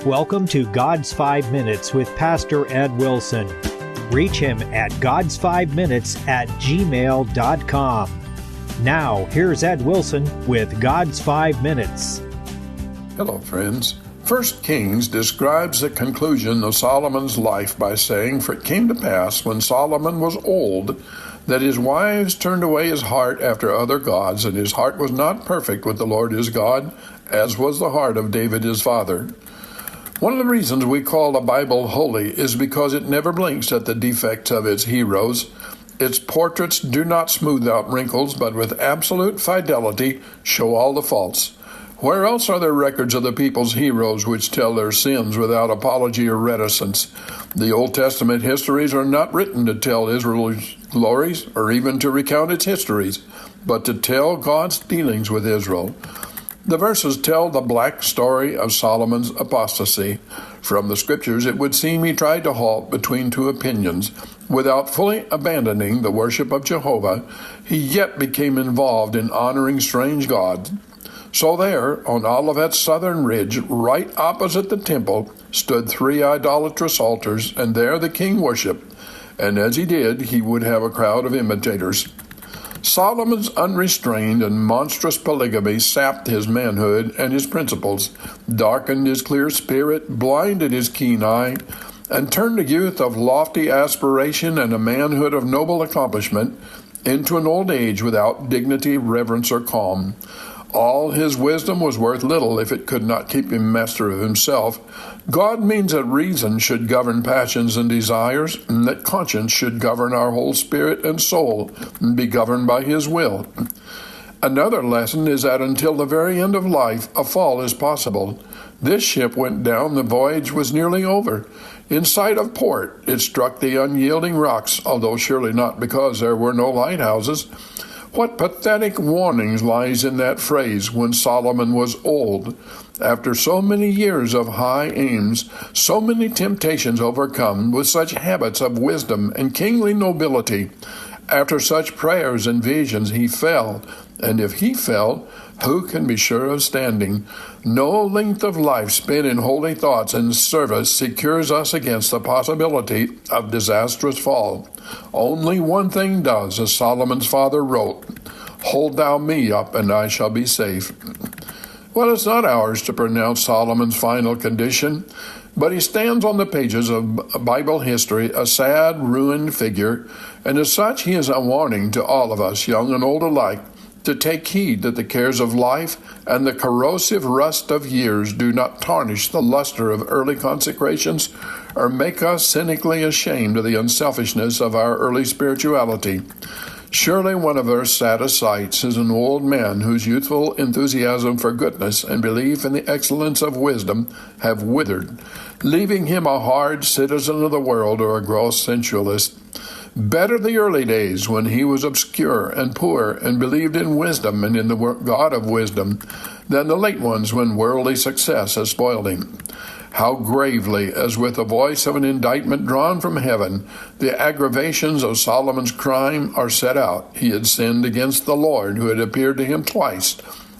welcome to God's 5 Minutes with Pastor Ed Wilson. Reach him at GodsFiveMinutes@gmail.com. Now, here's Ed Wilson with God's 5 Minutes. Hello, friends. 1 Kings describes the conclusion of Solomon's life by saying, "For it came to pass, when Solomon was old, that his wives turned away his heart after other gods, and his heart was not perfect with the Lord his God, as was the heart of David his father." One of the reasons we call the Bible holy is because it never blinks at the defects of its heroes. Its portraits do not smooth out wrinkles, but with absolute fidelity show all the faults. Where else are there records of the people's heroes which tell their sins without apology or reticence? The Old Testament histories are not written to tell Israel's glories or even to recount its histories, but to tell God's dealings with Israel. The verses tell the black story of Solomon's apostasy. From the scriptures, it would seem he tried to halt between two opinions. Without fully abandoning the worship of Jehovah, he yet became involved in honoring strange gods. So there, on Olivet's southern ridge, right opposite the temple, stood 3 idolatrous altars, and there the king worshipped. And as he did, he would have a crowd of imitators. Solomon's unrestrained and monstrous polygamy sapped his manhood and his principles, darkened his clear spirit, blinded his keen eye, and turned a youth of lofty aspiration and a manhood of noble accomplishment into an old age without dignity, reverence, or calm. All his wisdom was worth little if it could not keep him master of himself. God means that reason should govern passions and desires, and that conscience should govern our whole spirit and soul, and be governed by his will. Another lesson is that until the very end of life, a fall is possible. This ship went down, the voyage was nearly over. In sight of port, it struck the unyielding rocks, although surely not because there were no lighthouses. What pathetic warnings lies in that phrase, "when Solomon was old." After so many years of high aims, so many temptations overcome, with such habits of wisdom and kingly nobility, after such prayers and visions, he fell. And if he fell, who can be sure of standing? No length of life spent in holy thoughts and service secures us against the possibility of disastrous fall. Only one thing does, as Solomon's father wrote, "Hold thou me up, and I shall be safe." Well, it's not ours to pronounce Solomon's final condition, but he stands on the pages of Bible history a sad, ruined figure, and as such he is a warning to all of us, young and old alike, to take heed that the cares of life and the corrosive rust of years do not tarnish the luster of early consecrations or make us cynically ashamed of the unselfishness of our early spirituality. Surely one of our saddest sights is an old man whose youthful enthusiasm for goodness and belief in the excellence of wisdom have withered, leaving him a hard citizen of the world or a gross sensualist. Better the early days when he was obscure and poor and believed in wisdom and in the God of wisdom than the late ones when worldly success has spoiled him. How gravely, as with the voice of an indictment drawn from heaven, the aggravations of Solomon's crime are set out. He had sinned against the Lord, who had appeared to him twice,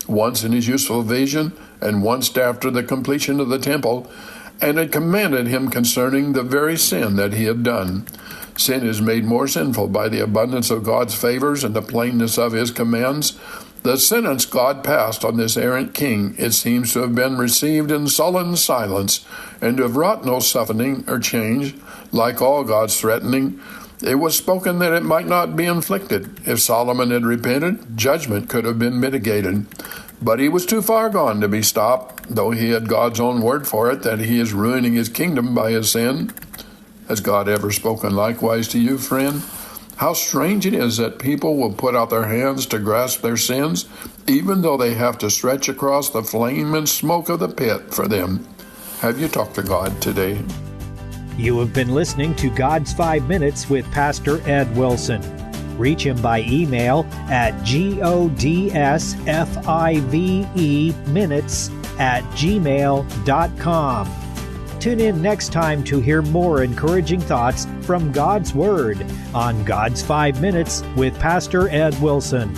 once in his useful vision and once after the completion of the temple, and had commanded him concerning the very sin that he had done. Sin is made more sinful by the abundance of God's favors and the plainness of his commands. The sentence God passed on this errant king, it seems to have been received in sullen silence, and to have wrought no softening or change. Like all God's threatening, it was spoken that it might not be inflicted. If Solomon had repented, judgment could have been mitigated. But he was too far gone to be stopped, though he had God's own word for it, that he is ruining his kingdom by his sin. Has God ever spoken likewise to you, friend? How strange it is that people will put out their hands to grasp their sins, even though they have to stretch across the flame and smoke of the pit for them. Have you talked to God today? You have been listening to God's 5 Minutes with Pastor Ed Wilson. Reach him by email at GodsFiveMinutes@gmail.com. Tune in next time to hear more encouraging thoughts from God's Word on God's 5 Minutes with Pastor Ed Wilson.